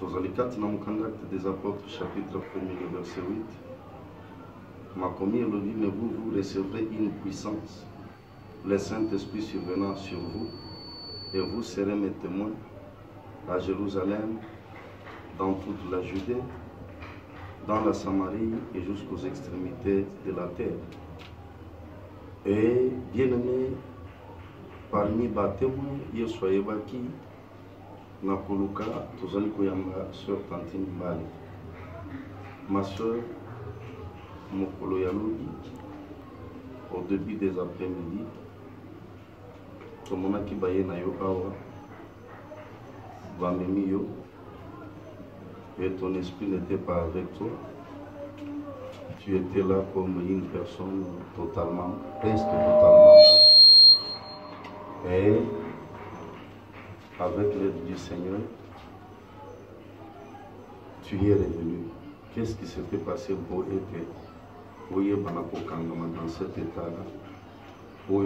Tozalikati na Conduite des Apôtres, chapitre 1er, verset 8. Ma commis le dit, mais vous recevrez une puissance, le Saint-Esprit survenant sur vous, et vous serez mes témoins à Jérusalem, dans toute la Judée, dans la Samarie et jusqu'aux extrémités de la terre. Et bien-aimés, parmi les témoins, il y a qui Nakuluka, Tozali Koyamba, Sœur Tantine Bali. Ma soeur, Mokolo Yalogi, au début des après-midi, Tomonaki Baye Nayo Awa, Vamemiyo, et ton esprit n'était pas avec toi. Tu étais là comme une personne totalement, presque totalement. Et avec l'aide du Seigneur, tu y es revenu. Qu'est-ce qui s'était passé pour être dans cet état-là? Pour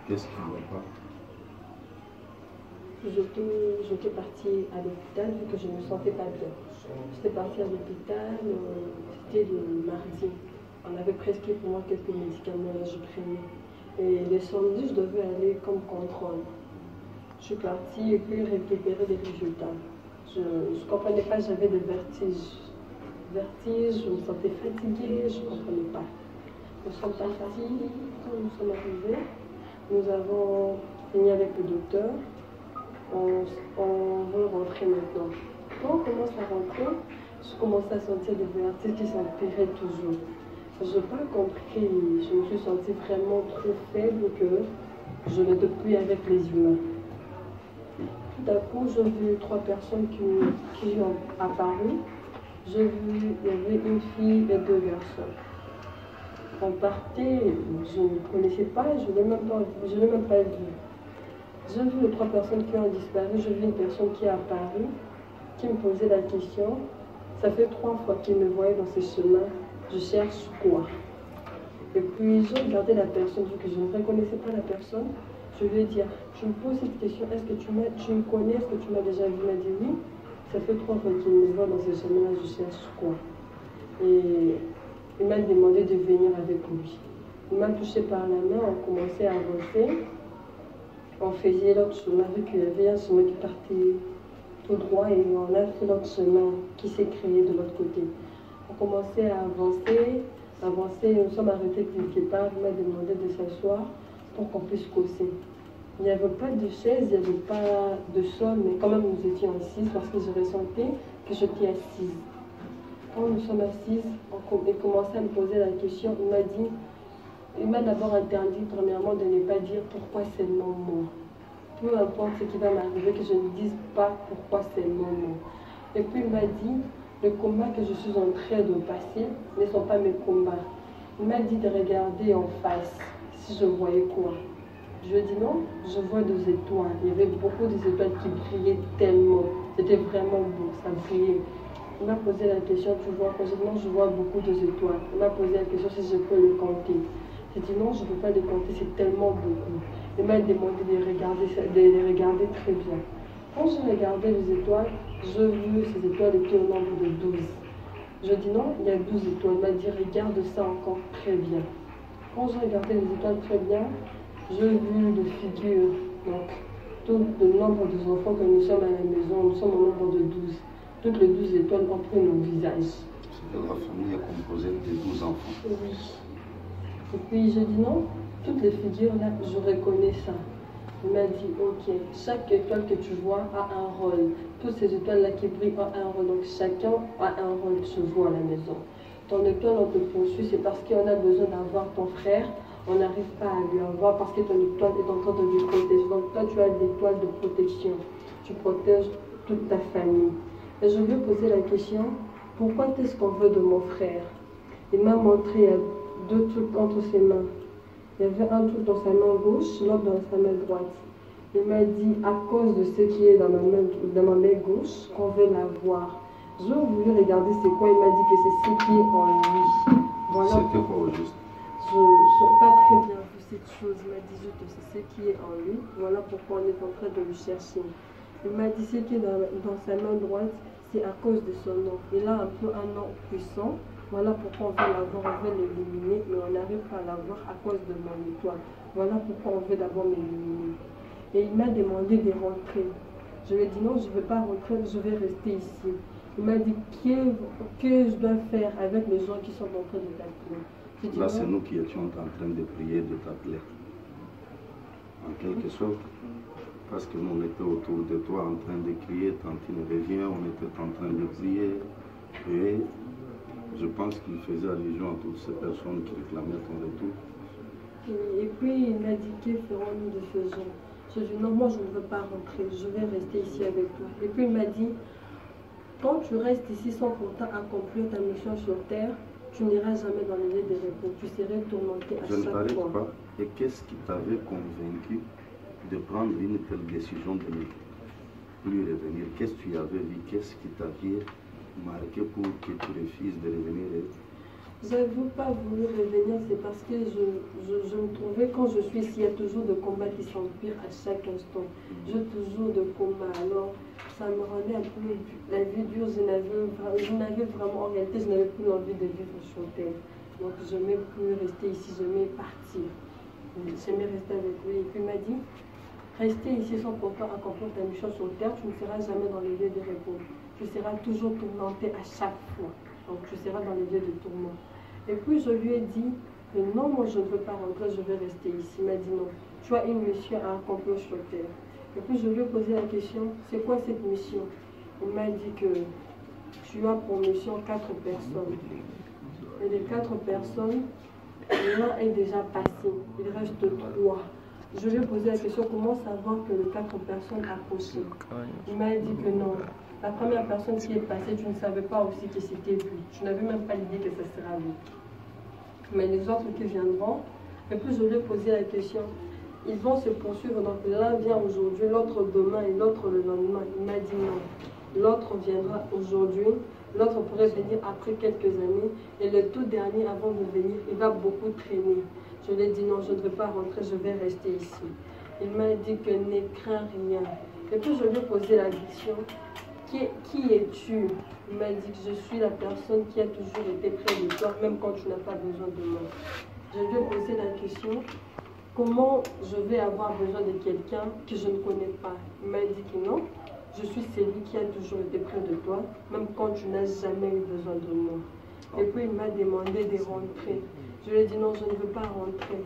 qu'est-ce qui ne va pas? J'étais partie à l'hôpital vu que je ne me sentais pas bien. J'étais partie à l'hôpital, c'était le mardi. On avait prescrit pour moi quelques médicaments, là je prenais. Et le samedi, je devais aller comme contrôle. Je suis partie et puis récupérer des résultats. Je ne comprenais pas, j'avais des vertiges. Je me sentais fatiguée, je ne comprenais pas. Nous sommes partis, quand nous sommes arrivés, nous avons fini avec le docteur. On veut rentrer maintenant. Quand on commence à rentrer, je commençais à sentir des vertiges qui s'empiraient toujours. Je n'ai pas compris, je me suis sentie vraiment trop faible que je n'étais plus avec les humains. Tout à coup, j'ai vu 3 personnes qui ont apparu. J'ai vu, il y avait une fille et 2 garçons. On partait, je ne connaissais pas, je ne l'ai même pas vu. J'ai vu les 3 personnes qui ont disparu, j'ai vu une personne qui est apparue, qui me posait la question. Ça fait 3 fois qu'il me voyait dans ces chemins. Je cherche quoi? Et puis j'ai regardé la personne, vu que je ne reconnaissais pas la personne. Je lui ai dit, je me pose cette question, est-ce que tu me connais, est-ce que tu m'as déjà vu? Il m'a dit oui. Ça fait 3 fois qu'il me voit dans ces chemins-là, je cherche quoi? Et il m'a demandé de venir avec lui. Il m'a touché par la main, on commençait à avancer. On faisait l'autre chemin, vu qu'il y avait un chemin qui partait tout droit et on a fait l'autre chemin qui s'est créé de l'autre côté. On commençait à avancer, nous sommes arrêtés quelque part, il m'a demandé de s'asseoir pour qu'on puisse causer. Il n'y avait pas de chaise, il n'y avait pas de sol, mais quand même nous étions assises parce que je ressentais que j'étais assise. Quand nous sommes assises, il commençait à me poser la question, il m'a d'abord interdit premièrement de ne pas dire pourquoi seulement moi. Peu importe ce qui va m'arriver, que je ne dise pas pourquoi seulement moi. Et puis il m'a dit, les combats que je suis en train de passer ne sont pas mes combats. Il m'a dit de regarder en face, si je voyais quoi. Je lui ai dit non, je vois des étoiles. Il y avait beaucoup d'étoiles qui brillaient tellement. C'était vraiment beau, ça brillait. Il m'a posé la question, tu vois quoi? J'ai dit non, je vois beaucoup d'étoiles. Il m'a posé la question si je peux le compter. J'ai dit non, je ne peux pas les compter, c'est tellement beaucoup. Il m'a demandé de les regarder très bien. Quand je regardais les étoiles, je vis ces étoiles étaient au nombre de 12. Je dis non, il y a 12 étoiles. Il m'a dit regarde ça encore très bien. Quand je regardais les étoiles très bien, je vis des figures. Donc, tout le nombre des enfants que nous sommes à la maison, nous sommes au nombre de 12. Toutes les 12 étoiles ont pris nos visages. La famille est composée de 12 enfants. Oui. Et puis je dis non, toutes les figures là, je reconnais ça. Il m'a dit, ok, chaque étoile que tu vois a un rôle. Toutes ces étoiles-là qui brillent ont un rôle. Donc chacun a un rôle, je vois à la maison. Ton étoile, on te poursuit, c'est parce qu'on a besoin d'avoir ton frère. On n'arrive pas à lui avoir parce que ton étoile est en train de lui protéger. Donc toi, tu as l'étoile de protection. Tu protèges toute ta famille. Et je lui ai posé la question, pourquoi est-ce qu'on veut de mon frère? Il m'a montré, il y a 2 trucs entre ses mains. Il y avait un truc dans sa main gauche, l'autre dans sa main droite. Il m'a dit, à cause de ce qui est dans ma main gauche, qu'on veut l'avoir. J'ai voulu regarder c'est quoi, il m'a dit que c'est ce qui est en lui. Voilà. C'était quoi au juste? Je ne sais pas très bien. cette chose. Il m'a dit, je te sais ce qui est en lui. Voilà pourquoi on est en train de le chercher. Il m'a dit, ce qui est dans sa main droite, c'est à cause de son nom. Il a un peu un nom puissant. Voilà pourquoi on veut l'avoir, on veut l'éliminer, mais on n'arrive pas à l'avoir à cause de mon étoile. Voilà pourquoi on veut d'abord m'éliminer. Et il m'a demandé de rentrer. Je lui ai dit non, je ne veux pas rentrer, je vais rester ici. Il m'a dit que je dois faire avec les gens qui sont en train de t'appeler. Là, c'est nous qui étions en train de prier, de t'appeler. En quelque sorte, parce que nous, on était autour de toi en train de crier, Tantine revient, on était en train de prier. Et je pense qu'il faisait allusion à toutes ces personnes qui réclamaient ton retour. Et puis il m'a dit, que ferons-nous de ce genre? Je lui ai dit, non, moi je ne veux pas rentrer, je vais rester ici avec toi. Et puis il m'a dit, quand tu restes ici sans pourtant accomplir ta mission sur terre, tu n'iras jamais dans les lieux de repos, tu serais tourmenté à chaque fois. Je ne t'arrête pas. Et qu'est-ce qui t'avait convaincu de prendre une telle décision de ne plus revenir? Qu'est-ce que tu avais vu? Qu'est-ce qui t'avait marqué pour que tu refuses de revenir? Je n'avais pas voulu revenir, c'est parce que je me trouvais, quand je suis ici, il y a toujours des combats qui s'empirent à chaque instant. J'ai toujours de combats. Alors, ça me rendait un peu la vie dure. Je n'avais vraiment, en réalité, je n'avais plus envie de vivre sur terre. Donc, je n'aimais plus rester ici, je m'aimais partir. J'aimais rester avec lui. Et puis, il m'a dit, rester ici sans pourtant accomplir ta mission sur terre, tu ne seras jamais dans les lieux de repos. Tu seras toujours tourmenté à chaque fois. Donc tu seras dans les lieux de tourment. Et puis je lui ai dit que non, moi je ne veux pas rentrer, je vais rester ici. Il m'a dit non, tu as une mission à accomplir sur terre. Et puis je lui ai posé la question, c'est quoi cette mission? Il m'a dit que tu as pour mission 4 personnes. Et les 4 personnes, l'un est déjà passé, il reste 3. Je lui ai posé la question, comment savoir que les 4 personnes approchaient? Il m'a dit que non. La première personne qui est passée, tu ne savais pas aussi que c'était lui. Tu n'avais même pas l'idée que ce sera lui. Mais les autres qui viendront, et puis je lui ai posé la question, ils vont se poursuivre. Donc l'un vient aujourd'hui, l'autre demain et l'autre le lendemain. Il m'a dit non. L'autre viendra aujourd'hui, l'autre pourrait venir après quelques années, et le tout dernier, avant de venir, il va beaucoup traîner. Je lui ai dit non, je ne veux pas rentrer, je vais rester ici. Il m'a dit que ne crains rien. Et puis je lui ai posé la question, qui es-tu? Il m'a dit que je suis la personne qui a toujours été près de toi, même quand tu n'as pas besoin de moi. Je lui ai posé la question, comment je vais avoir besoin de quelqu'un que je ne connais pas? Il m'a dit que non, je suis celui qui a toujours été près de toi, même quand tu n'as jamais eu besoin de moi. Et puis il m'a demandé de rentrer. Je lui ai dit non, je ne veux pas rentrer.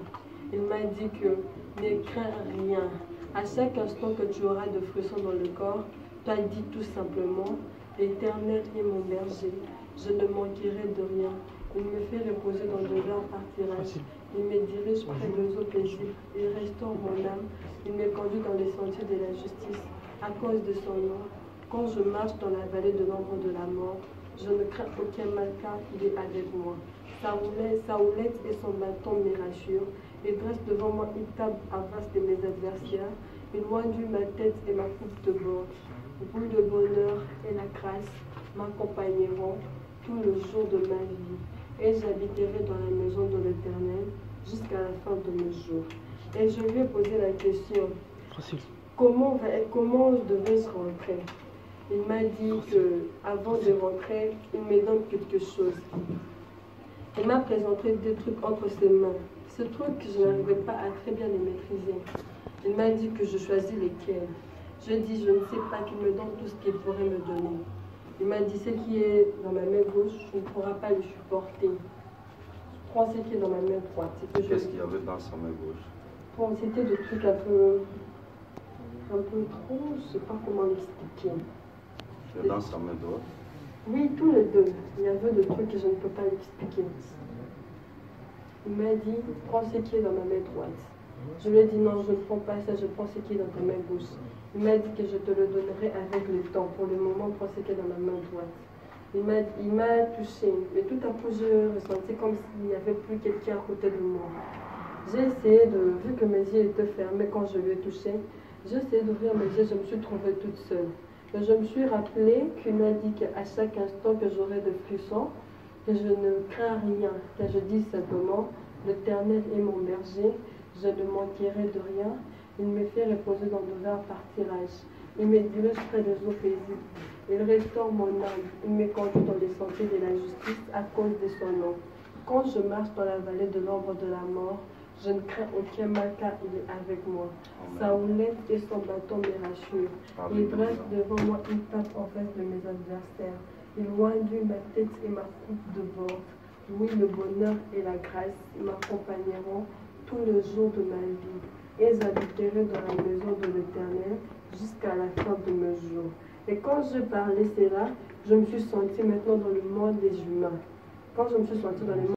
Il m'a dit que ne crains rien. À chaque instant que tu auras de frissons dans le corps, tu as dit tout simplement, l'Éternel est mon berger, je ne manquerai de rien. Il me fait reposer dans de verts pâturages. Il me dirige près des eaux paisibles. Il restaure mon âme. Il me conduit dans les sentiers de la justice. À cause de son nom, quand je marche dans la vallée de l'ombre de la mort, je ne crains aucun mal car il est avec moi. Sa houlette et son bâton me rassurent. Il dresse devant moi une table à face de mes adversaires. Il oindit ma tête et ma coupe de bord. Bruit de bonheur et la grâce m'accompagneront tout le jour de ma vie. Et j'habiterai dans la maison de l'Éternel jusqu'à la fin de mes jours. Et je lui ai posé la question, comment devais-je rentrer? Il m'a dit qu'avant de rentrer, il me donne quelque chose. Il m'a présenté des trucs entre ses mains. Ce truc, je n'arrivais pas à très bien les maîtriser. Il m'a dit que je choisis lesquels. Je dis, je ne sais pas, qu'il me donne tout ce qu'il pourrait me donner. Il m'a dit, ce qui est dans ma main gauche, je ne pourrai pas le supporter. Je prends ce qui est dans ma main droite. Qu'est-ce qu'il y avait dans sa main gauche? Bon, c'était des trucs un peu trop, je ne sais pas comment l'expliquer. Et dans sa main droite? Oui, tous les deux. Il y avait des trucs que je ne peux pas l'expliquer. Il m'a dit, prends ce qui est dans ma main droite. Je lui ai dit non, je ne prends pas ça, je prends ce qui est dans ta main gauche. Il m'a dit que je te le donnerai avec le temps. Pour le moment, prends ce qui est dans ma main droite. Il m'a touché. Et tout à coup, je ressentais comme s'il n'y avait plus quelqu'un à côté de moi. J'ai essayé vu que mes yeux étaient fermés quand je lui ai touché, j'ai essayé d'ouvrir mes yeux, je me suis trouvée toute seule. Et je me suis rappelé qu'il m'a dit qu'à chaque instant que j'aurais des frissons, que je ne crains rien, que je dis simplement, l'Éternel est mon berger, Je ne manquerai de rien. Il me fait reposer dans de verts pâturages. Il me dirige près des eaux paisibles. Il restaure mon âme. Il me conduit dans les sentiers de la justice à cause de son nom. Quand je marche dans la vallée de l'ombre de la mort, je ne crains aucun mal car il est avec moi. Sa houlette et son bâton me rassurent. Il dresse devant moi une table en face de mes adversaires. Il oindit ma tête et ma coupe de bord. Oui, le bonheur et la grâce m'accompagneront tous les jours de ma vie. Et j'habiterai dans la maison de l'Éternel jusqu'à la fin de mes jours. Et quand je parlais cela, je me suis sentie maintenant dans le monde des humains. Quand je me suis sentie dans le monde